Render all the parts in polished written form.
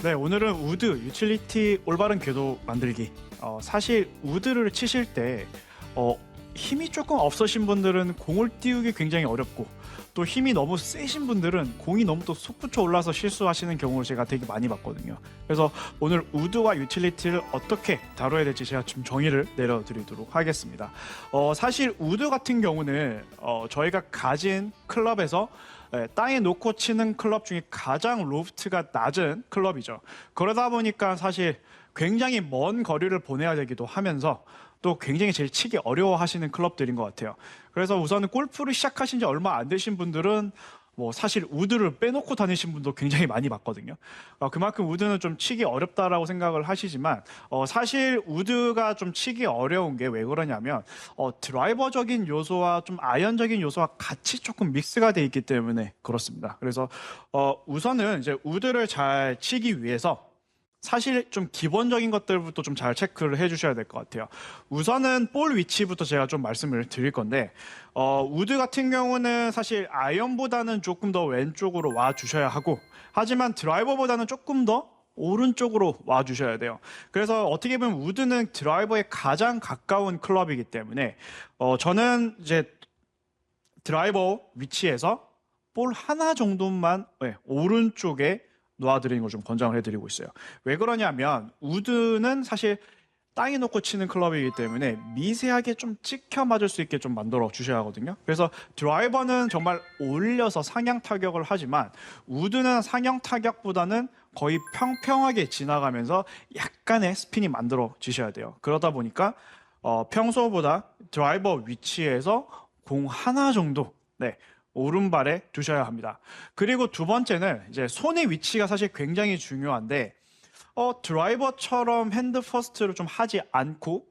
네, 오늘은 우드 유틸리티 올바른 궤도 만들기. 사실 우드를 치실 때 힘이 조금 없으신 분들은 공을 띄우기 굉장히 어렵고, 또 힘이 너무 세신 분들은 공이 너무 또 솟구쳐 올라서 실수하시는 경우를 제가 되게 많이 봤거든요. 그래서 오늘 우드와 유틸리티를 어떻게 다뤄야 될지 제가 좀 정의를 내려드리도록 하겠습니다. 사실 우드 같은 경우는 저희가 가진 클럽에서 땅에 놓고 치는 클럽 중에 가장 로프트가 낮은 클럽이죠. 그러다 보니까 사실 굉장히 먼 거리를 보내야 되기도 하면서 또 굉장히 제일 치기 어려워하시는 클럽들인 것 같아요. 그래서 우선은 골프를 시작하신 지 얼마 안 되신 분들은 사실 우드를 빼놓고 다니신 분도 굉장히 많이 봤거든요. 그만큼 우드는 좀 치기 어렵다라고 생각을 하시지만 사실 우드가 좀 치기 어려운 게 왜 그러냐면 드라이버적인 요소와 좀 아이언적인 요소와 같이 조금 믹스가 돼 있기 때문에 그렇습니다. 그래서 우선은 이제 우드를 잘 치기 위해서 사실 좀 기본적인 것들부터 좀 잘 체크를 해주셔야 될 것 같아요. 우선은 볼 위치부터 제가 좀 말씀을 드릴 건데, 우드 같은 경우는 사실 아이언보다는 조금 더 왼쪽으로 와 주셔야 하고, 하지만 드라이버보다는 조금 더 오른쪽으로 와 주셔야 돼요. 그래서 어떻게 보면 우드는 드라이버에 가장 가까운 클럽이기 때문에 저는 이제 드라이버 위치에서 볼 하나 정도만 오른쪽에 놓아드리는 걸 좀 권장을 해드리고 있어요. 왜 그러냐면 우드는 사실 땅에 놓고 치는 클럽이기 때문에 미세하게 좀 찍혀 맞을 수 있게 좀 만들어 주셔야 하거든요. 그래서 드라이버는 정말 올려서 상향 타격을 하지만 우드는 상향 타격보다는 거의 평평하게 지나가면서 약간의 스핀이 만들어지셔야 돼요. 그러다 보니까 평소보다 드라이버 위치에서 공 하나 정도 오른발에 두셔야 합니다. 그리고 두 번째는 이제 손의 위치가 사실 굉장히 중요한데 드라이버처럼 핸드 퍼스트를 좀 하지 않고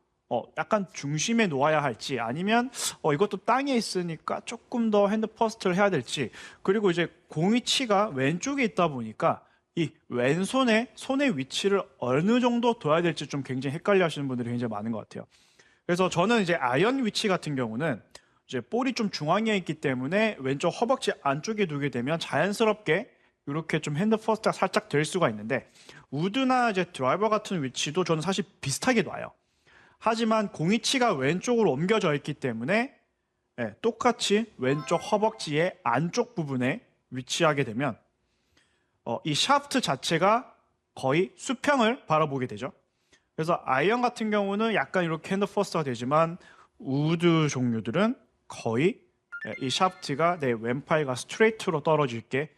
약간 중심에 놓아야 할지, 아니면 이것도 땅에 있으니까 조금 더 핸드 퍼스트를 해야 될지, 그리고 이제 공 위치가 왼쪽에 있다 보니까 이 왼손의 손의 위치를 어느 정도 둬야 될지 좀 굉장히 헷갈려 하시는 분들이 굉장히 많은 것 같아요. 그래서 저는 이제 아이언 위치 같은 경우는 이제 볼이 좀 중앙에 있기 때문에 왼쪽 허벅지 안쪽에 두게 되면 자연스럽게 이렇게 좀 핸드 퍼스트가 살짝 될 수가 있는데, 우드나 이제 드라이버 같은 위치도 저는 사실 비슷하게 놔요. 하지만 공 위치가 왼쪽으로 옮겨져 있기 때문에 똑같이 왼쪽 허벅지의 안쪽 부분에 위치하게 되면 이 샤프트 자체가 거의 수평을 바라보게 되죠. 그래서 아이언 같은 경우는 약간 이렇게 핸드 퍼스트가 되지만 우드 종류들은 거의 이 샤프트가 내 왼팔과 스트레이트로 떨어질게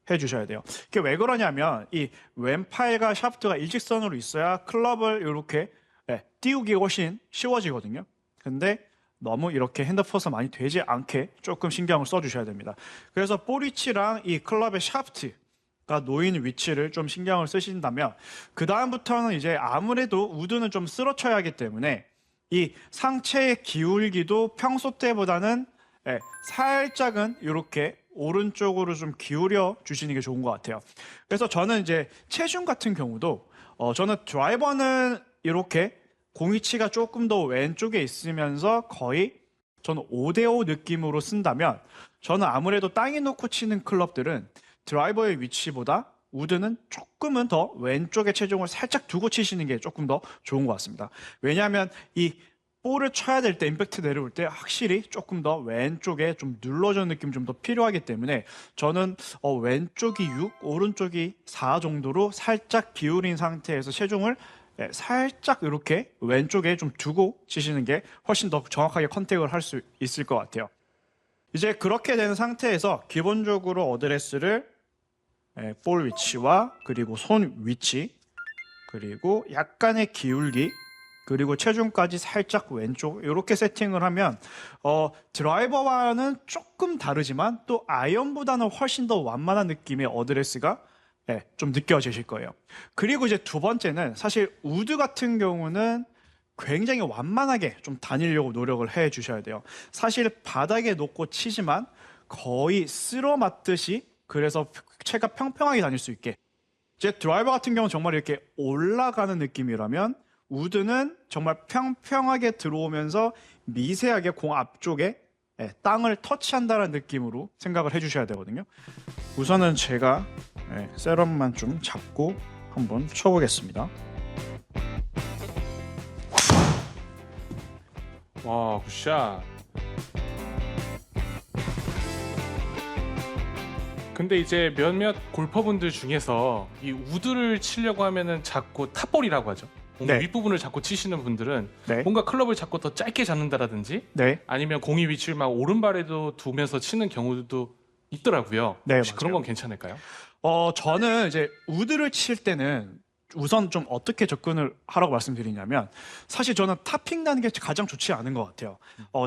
해주셔야 돼요. 이게 왜 그러냐면 이 왼팔과 샤프트가 일직선으로 있어야 클럽을 이렇게 띄우기 훨씬 쉬워지거든요. 근데 너무 이렇게 핸드 퍼스가 많이 되지 않게 조금 신경을 써주셔야 됩니다. 그래서 볼 위치랑 이 클럽의 샤프트가 놓이는 위치를 좀 신경을 쓰신다면, 그 다음부터는 이제 아무래도 우드는 좀 쓰러쳐야 하기 때문에 이 상체의 기울기도 평소 때보다는 살짝은 이렇게 오른쪽으로 좀 기울여 주시는 게 좋은 것 같아요. 그래서 저는 이제 체중 같은 경우도 저는 드라이버는 이렇게 공 위치가 조금 더 왼쪽에 있으면서 거의 저는 5대5 느낌으로 쓴다면, 저는 아무래도 땅에 놓고 치는 클럽들은 드라이버의 위치보다 우드는 조금은 더 왼쪽에 체중을 살짝 두고 치시는 게 조금 더 좋은 것 같습니다. 왜냐하면 이 볼을 쳐야 될 때, 임팩트 내려올 때 확실히 조금 더 왼쪽에 좀 눌러주는 느낌이 좀 더 필요하기 때문에 저는 왼쪽이 6, 오른쪽이 4 정도로 살짝 기울인 상태에서 체중을 살짝 이렇게 왼쪽에 좀 두고 치시는 게 훨씬 더 정확하게 컨택을 할 수 있을 것 같아요. 이제 그렇게 된 상태에서 기본적으로 어드레스를 볼 위치와 그리고 손 위치, 그리고 약간의 기울기, 그리고 체중까지 살짝 왼쪽 이렇게 세팅을 하면 드라이버와는 조금 다르지만 또 아이언보다는 훨씬 더 완만한 느낌의 어드레스가 좀 느껴지실 거예요. 그리고 이제 두 번째는 사실 우드 같은 경우는 굉장히 완만하게 좀 다니려고 노력을 해 주셔야 돼요. 사실 바닥에 놓고 치지만 거의 쓸어 맞듯이, 그래서 채가 평평하게 다닐 수 있게. 제 드라이버 같은 경우는 정말 이렇게 올라가는 느낌이라면, 우드는 정말 평평하게 들어오면서 미세하게 공 앞쪽에 땅을 터치한다는 느낌으로 생각을 해주셔야 되거든요. 우선은 제가 셋업만 좀 잡고 한번 쳐보겠습니다. 와, 굿샷. 근데 이제 몇몇 골퍼분들 중에서 이 우드를 치려고 하면은 자꾸 탑볼이라고 하죠. 뭔가 네. 윗부분을 자꾸 치시는 분들은 네. 뭔가 클럽을 자꾸 더 짧게 잡는다라든지 네. 아니면 공이 위치를 막 오른발에도 두면서 치는 경우도 있더라고요. 네, 혹시 그런 맞아요. 건 괜찮을까요? 저는 이제 우드를 칠 때는 우선 좀 어떻게 접근을 하라고 말씀드리냐면, 사실 저는 탑핑 나는 게 가장 좋지 않은 것 같아요.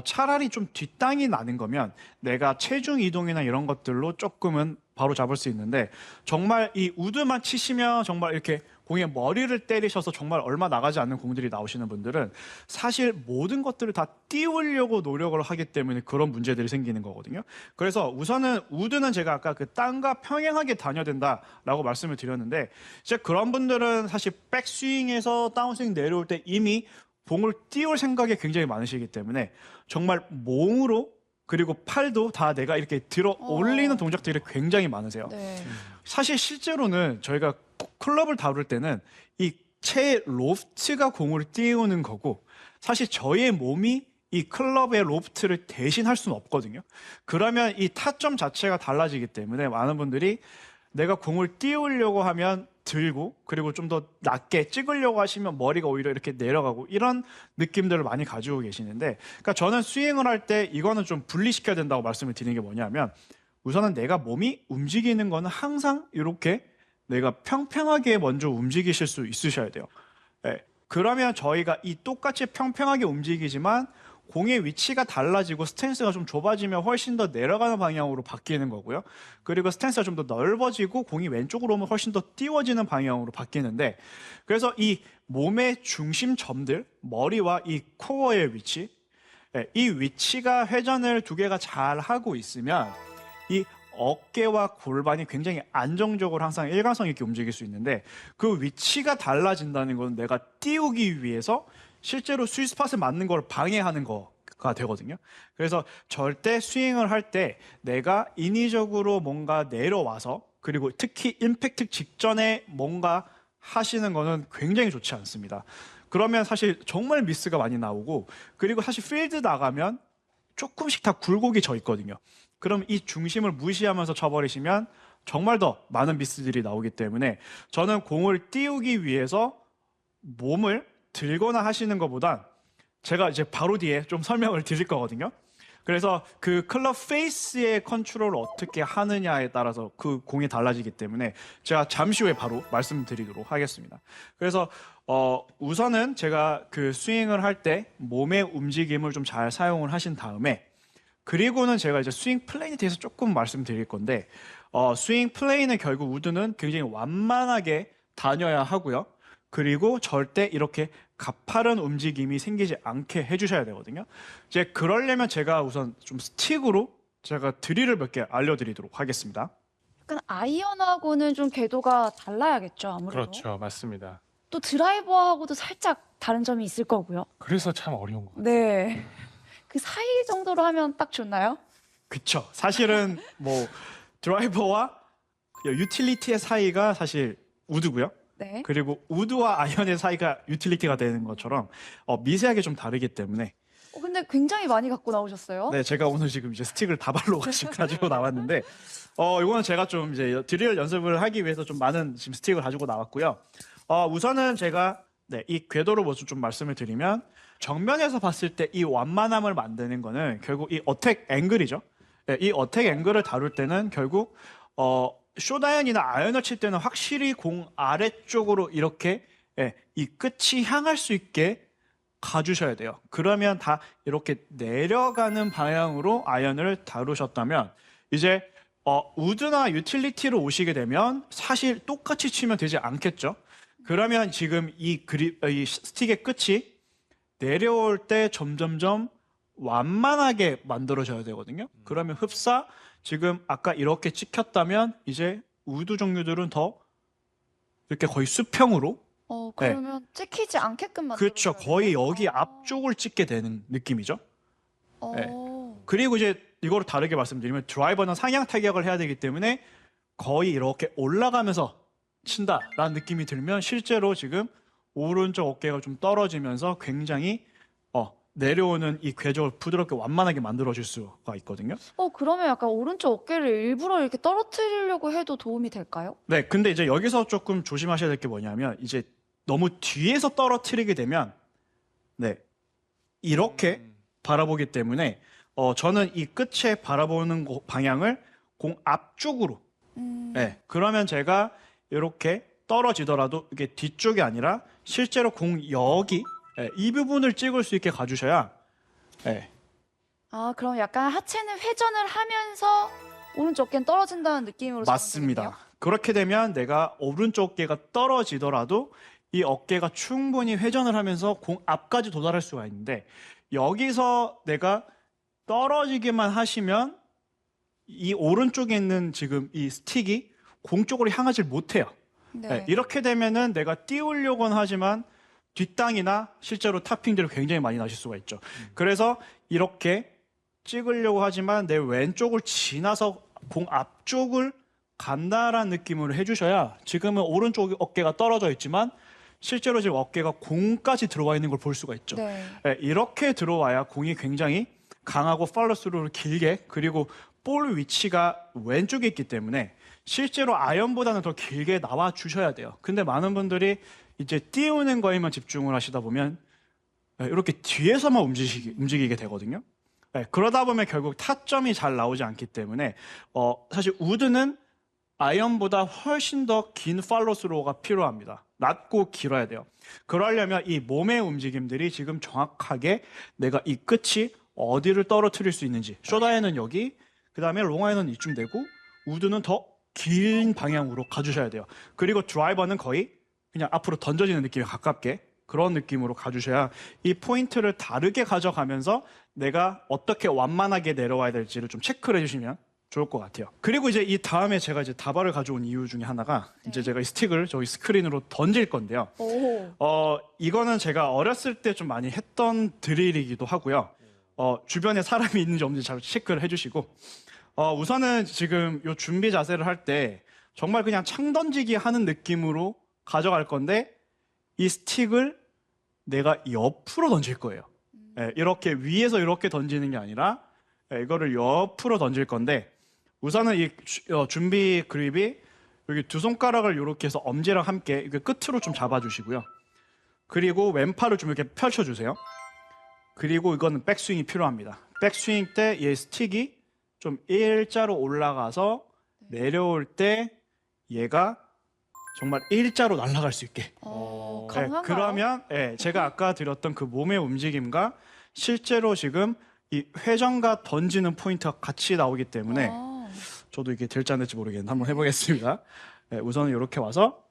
차라리 좀 뒷땅이 나는 거면 내가 체중 이동이나 이런 것들로 조금은 바로 잡을 수 있는데, 정말 이 우드만 치시면 정말 이렇게 공에 머리를 때리셔서 정말 얼마 나가지 않는 공들이 나오시는 분들은 사실 모든 것들을 다 띄우려고 노력을 하기 때문에 그런 문제들이 생기는 거거든요. 그래서 우선은 우드는 제가 아까 그 땅과 평행하게 다녀야 된다라고 말씀을 드렸는데, 이제 그런 분들은 사실 백스윙에서 다운스윙 내려올 때 이미 공을 띄울 생각이 굉장히 많으시기 때문에 정말 몸으로 그리고 팔도 다 내가 이렇게 들어 올리는 동작들이 굉장히 많으세요. 네. 사실 실제로는 저희가 클럽을 다룰 때는 이 채의 로프트가 공을 띄우는 거고, 사실 저희의 몸이 이 클럽의 로프트를 대신할 수는 없거든요. 그러면 이 타점 자체가 달라지기 때문에 많은 분들이 내가 공을 띄우려고 하면 들고, 그리고 좀 더 낮게 찍으려고 하시면 머리가 오히려 이렇게 내려가고, 이런 느낌들을 많이 가지고 계시는데, 그러니까 저는 스윙을 할 때 이거는 좀 분리시켜야 된다고 말씀을 드리는 게 뭐냐면, 우선은 내가 몸이 움직이는 거는 항상 이렇게 내가 평평하게 먼저 움직이실 수 있으셔야 돼요. 네. 그러면 저희가 이 똑같이 평평하게 움직이지만 공의 위치가 달라지고 스탠스가 좀 좁아지면 훨씬 더 내려가는 방향으로 바뀌는 거고요. 그리고 스탠스가 좀 더 넓어지고 공이 왼쪽으로 오면 훨씬 더 띄워지는 방향으로 바뀌는데, 그래서 이 몸의 중심점들, 머리와 이 코어의 위치, 이 위치가 회전을 두 개가 잘 하고 있으면 이 어깨와 골반이 굉장히 안정적으로 항상 일관성 있게 움직일 수 있는데, 그 위치가 달라진다는 건 내가 띄우기 위해서 실제로 스윗스팟에 맞는 걸 방해하는 거가 되거든요. 그래서 절대 스윙을 할 때 내가 인위적으로 뭔가 내려와서, 그리고 특히 임팩트 직전에 뭔가 하시는 거는 굉장히 좋지 않습니다. 그러면 사실 정말 미스가 많이 나오고, 그리고 사실 필드 나가면 조금씩 다 굴곡이 져 있거든요. 그럼 이 중심을 무시하면서 쳐버리시면 정말 더 많은 미스들이 나오기 때문에, 저는 공을 띄우기 위해서 몸을 들거나 하시는 것보단 제가 이제 바로 뒤에 좀 설명을 드릴 거거든요. 그래서 그 클럽 페이스의 컨트롤을 어떻게 하느냐에 따라서 그 공이 달라지기 때문에 제가 잠시 후에 바로 말씀드리도록 하겠습니다. 그래서 우선은 제가 그 스윙을 할 때 몸의 움직임을 좀 잘 사용을 하신 다음에, 그리고는 제가 이제 스윙 플레이에 대해서 조금 말씀드릴 건데, 스윙 플레이는 결국 우드는 굉장히 완만하게 다녀야 하고요. 그리고 절대 이렇게 가파른 움직임이 생기지 않게 해주셔야 되거든요. 이제 그러려면 제가 우선 좀 스틱으로 제가 드릴을 몇 개 알려드리도록 하겠습니다. 약간 아이언하고는 좀 궤도가 달라야겠죠, 아무래도. 그렇죠, 맞습니다. 또 드라이버하고도 살짝 다른 점이 있을 거고요. 그래서 참 어려운 것 같아요. 네. 그 사이 정도로 하면 딱 좋나요? 그쵸. 사실은 뭐 드라이버와 유틸리티의 사이가 사실 우드고요. 네. 그리고 우드와 아이언의 사이가 유틸리티가 되는 것처럼 미세하게 좀 다르기 때문에, 근데 굉장히 많이 갖고 나오셨어요. 네, 제가 오늘 지금 이제 스틱을 다발로 가지고 나왔는데, 이거는 제가 좀 이제 드릴 연습을 하기 위해서 좀 많은 지금 스틱을 가지고 나왔고요. 우선은 제가 이 궤도로 모습 좀 말씀을 드리면, 정면에서 봤을 때 이 완만함을 만드는 거는 결국 이 어택 앵글이죠. 이 어택 앵글을 다룰 때는 결국 숏아이언이나 아이언을 칠 때는 확실히 공 아래쪽으로 이렇게 이 끝이 향할 수 있게 가주셔야 돼요. 그러면 다 이렇게 내려가는 방향으로 아이언을 다루셨다면, 이제 우드나 유틸리티로 오시게 되면 사실 똑같이 치면 되지 않겠죠. 그러면 지금 이 스틱의 끝이 내려올 때 점점점 완만하게 만들어져야 되거든요. 그러면 흡사, 지금 아까 이렇게 찍혔다면 이제 우드 종류들은 더 이렇게 거의 수평으로, 그러면 찍히지 않게끔 만들어요. 그렇죠, 거의 여기 앞쪽을 찍게 되는 느낌이죠. 네. 그리고 이제 이거를 다르게 말씀드리면, 드라이버는 상향 타격을 해야 되기 때문에 거의 이렇게 올라가면서 친다라는 느낌이 들면 실제로 지금 오른쪽 어깨가 좀 떨어지면서 굉장히 내려오는 이 궤적을 부드럽게 완만하게 만들어줄 수가 있거든요. 그러면 약간 오른쪽 어깨를 일부러 이렇게 떨어뜨리려고 해도 도움이 될까요? 네, 근데 이제 여기서 조금 조심하셔야 될 게 뭐냐면 이제 너무 뒤에서 떨어뜨리게 되면 네, 이렇게 바라보기 때문에 저는 이 끝에 바라보는 방향을 공 앞쪽으로 네, 그러면 제가 이렇게 떨어지더라도 이게 뒤쪽이 아니라 실제로 공 여기 이 부분을 찍을 수 있게 가주셔야 네, 아, 그럼 약간 하체는 회전을 하면서 오른쪽 어깨는 떨어진다는 느낌으로 맞습니다. 잡으면 그렇게 되면 내가 오른쪽 어깨가 떨어지더라도 이 어깨가 충분히 회전을 하면서 공 앞까지 도달할 수가 있는데 여기서 내가 떨어지기만 하시면 이 오른쪽에 있는 지금 이 스틱이 공 쪽으로 향하지 못해요. 되겠네요. 네. 이렇게 되면은 내가 띄우려고는 하지만 뒷땅이나 실제로 탑핑들이 굉장히 많이 나실 수가 있죠. 그래서 이렇게 찍으려고 하지만 내 왼쪽을 지나서 공 앞쪽을 간다라는 느낌으로 해주셔야 지금은 오른쪽 어깨가 떨어져 있지만 실제로 지금 어깨가 공까지 들어와 있는 걸 볼 수가 있죠. 네. 이렇게 들어와야 공이 굉장히 강하고 팔로스루를 길게 그리고 볼 위치가 왼쪽에 있기 때문에 실제로 아이언보다는 더 길게 나와 주셔야 돼요. 근데 많은 분들이 이제 띄우는 거에만 집중을 하시다 보면 이렇게 뒤에서만 움직이게 되거든요. 그러다 보면 결국 타점이 잘 나오지 않기 때문에 사실 우드는 아이언보다 훨씬 더 긴 팔로스로우가 필요합니다. 낮고 길어야 돼요. 그러려면 이 몸의 움직임들이 지금 정확하게 내가 이 끝이 어디를 떨어뜨릴 수 있는지 쇼다에는 여기, 그 다음에 롱아이언은 이쯤 되고 우드는 더 긴 방향으로 가주셔야 돼요. 그리고 드라이버는 거의 그냥 앞으로 던져지는 느낌에 가깝게 그런 느낌으로 가주셔야 이 포인트를 다르게 가져가면서 내가 어떻게 완만하게 내려와야 될지를 좀 체크를 해주시면 좋을 것 같아요. 그리고 이제 이 다음에 제가 이제 다발을 가져온 이유 중에 하나가 이제 제가 이 스틱을 저기 스크린으로 던질 건데요. 오. 이거는 제가 어렸을 때 좀 많이 했던 드릴이기도 하고요. 주변에 사람이 있는지 없는지 잘 체크를 해주시고 우선은 지금 요 준비 자세를 할 때 정말 그냥 창 던지기 하는 느낌으로 가져갈 건데 이 스틱을 내가 옆으로 던질 거예요. 이렇게 위에서 이렇게 던지는 게 아니라 이거를 옆으로 던질 건데 우선은 이 준비 그립이 여기 두 손가락을 이렇게 해서 엄지랑 함께 이게 끝으로 좀 잡아주시고요. 그리고 왼팔을 좀 이렇게 펼쳐주세요. 그리고 이거는 백스윙이 필요합니다. 백스윙 때 이 스틱이 좀 일자로 올라가서 내려올 때 얘가 정말 일자로 날아갈 수 있게. 가능한가요? 그러면 제가 아까 드렸던 그 몸의 움직임과 실제로 지금 이 회전과 던지는 포인트가 같이 나오기 때문에 저도 이게 될지 안 될지 모르겠는데 한번 해보겠습니다. 우선은 이렇게 와서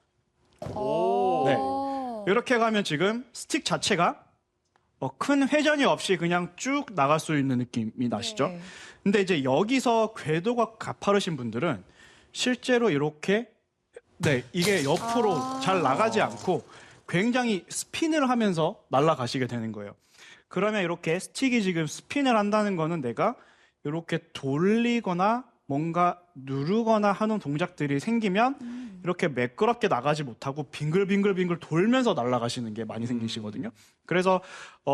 이렇게 가면 지금 스틱 자체가 큰 회전이 없이 그냥 쭉 나갈 수 있는 느낌이 나시죠? 네. 근데 이제 여기서 궤도가 가파르신 분들은 실제로 이렇게 이게 옆으로 잘 나가지 않고 굉장히 스핀을 하면서 날아가시게 되는 거예요. 그러면 이렇게 스틱이 지금 스핀을 한다는 거는 내가 이렇게 돌리거나 뭔가 누르거나 하는 동작들이 생기면 이렇게 매끄럽게 나가지 못하고 빙글빙글 돌면서 날아가시는 게 많이 생기시거든요. 그래서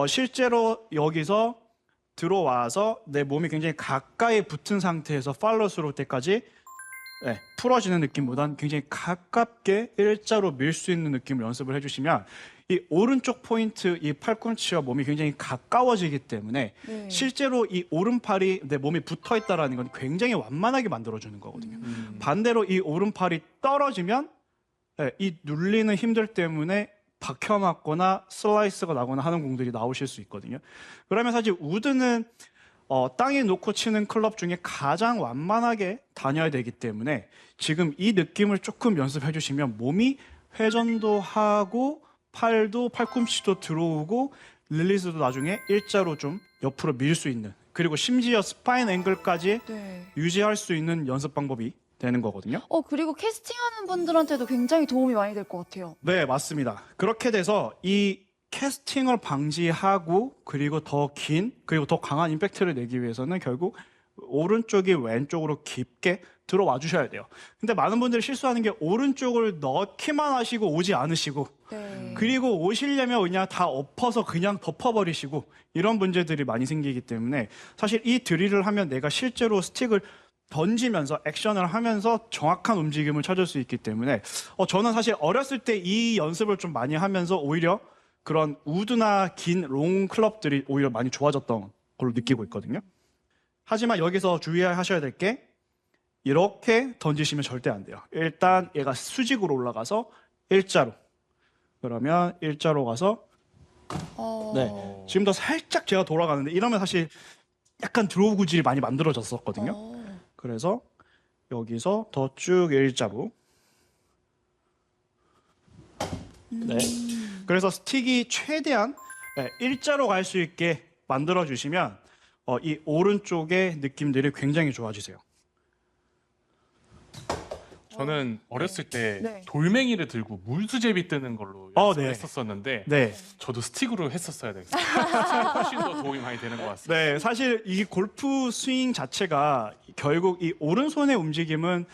실제로 여기서 들어와서 내 몸이 굉장히 가까이 붙은 상태에서 팔로스로 때까지 풀어지는 느낌보단 굉장히 가깝게 일자로 밀 수 있는 느낌을 연습을 해주시면 이 오른쪽 포인트, 이 팔꿈치와 몸이 굉장히 가까워지기 때문에 실제로 이 오른팔이 내 몸에 붙어 있다라는 건 굉장히 완만하게 만들어주는 거거든요. 반대로 이 오른팔이 떨어지면 이 눌리는 힘들 때문에 박혀 맞거나 슬라이스가 나거나 하는 공들이 나오실 수 있거든요. 그러면 사실 우드는 땅에 놓고 치는 클럽 중에 가장 완만하게 다녀야 되기 때문에 지금 이 느낌을 조금 연습해 주시면 몸이 회전도 하고 팔도 팔꿈치도 들어오고 릴리즈도 나중에 일자로 좀 옆으로 밀 수 있는 그리고 심지어 스파인 앵글까지 유지할 수 있는 연습 방법이 되는 거거든요. 그리고 캐스팅하는 분들한테도 굉장히 도움이 많이 될 것 같아요. 네, 맞습니다. 그렇게 돼서 이 캐스팅을 방지하고 그리고 더 긴 그리고 더 강한 임팩트를 내기 위해서는 결국 오른쪽이 왼쪽으로 깊게 들어와 주셔야 돼요. 근데 많은 분들이 실수하는 게 오른쪽을 넣기만 하시고 오지 않으시고 네. 그리고 오시려면 그냥 다 엎어서 그냥 덮어버리시고 이런 문제들이 많이 생기기 때문에 사실 이 드릴을 하면 내가 실제로 스틱을 던지면서 액션을 하면서 정확한 움직임을 찾을 수 있기 때문에 저는 사실 어렸을 때 이 연습을 좀 많이 하면서 오히려 그런 우드나 긴 롱 클럽들이 오히려 많이 좋아졌던 걸로 느끼고 있거든요. 하지만 여기서 주의하셔야 될 게 이렇게 던지시면 절대 안 돼요. 일단 얘가 수직으로 올라가서 일자로. 그러면 일자로 가서 네. 지금도 살짝 제가 돌아가는데 이러면 사실 약간 드로우 구질이 많이 만들어졌었거든요. 그래서 여기서 더 쭉 일자로. 네. 그래서 스틱이 최대한 일자로 갈 수 있게 만들어 주시면 이 오른쪽의 느낌들이 굉장히 좋아지세요. 저는 어렸을 때 네. 돌멩이를 들고 물수제비 뜨는 걸로 네. 연습을 했었었는데 네. 저도 스틱으로 했었어야 되겠어요. 훨씬 더 도움이 많이 되는 것 같습니다. 네, 사실 이 골프 스윙 자체가 결국 이 오른손의 움직임은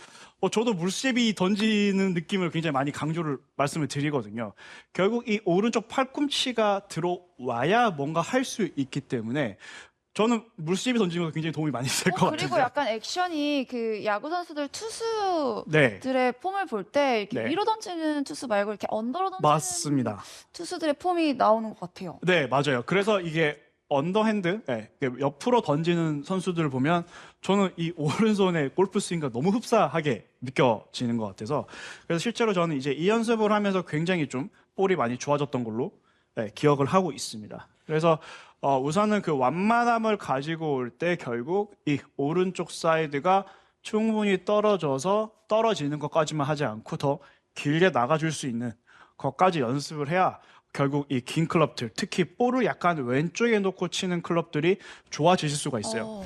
저도 물수제비 던지는 느낌을 굉장히 많이 강조를 말씀을 드리거든요. 결국 이 오른쪽 팔꿈치가 들어와야 뭔가 할 수 있기 때문에 저는 물수제비 던지는 것도 굉장히 도움이 많이 될 것 같아요. 그리고 약간 액션이 그 야구 선수들 투수들의 네, 폼을 볼 때 이렇게 네. 위로 던지는 투수 말고 이렇게 언더로 던지는 맞습니다. 투수들의 폼이 나오는 것 같아요. 네, 맞아요. 그래서 이게 언더핸드, 옆으로 던지는 선수들을 보면 저는 이 오른손의 골프 스윙과 너무 흡사하게 느껴지는 것 같아서 그래서 실제로 저는 이제 이 연습을 하면서 굉장히 좀 볼이 많이 좋아졌던 걸로 기억을 하고 있습니다. 그래서 우선은 그 완만함을 가지고 올 때 결국 이 오른쪽 사이드가 충분히 떨어져서 떨어지는 것까지만 하지 않고 더 길게 나가줄 수 있는 것까지 연습을 해야 결국 이 긴 클럽들, 특히 볼을 약간 왼쪽에 놓고 치는 클럽들이 좋아지실 수가 있어요.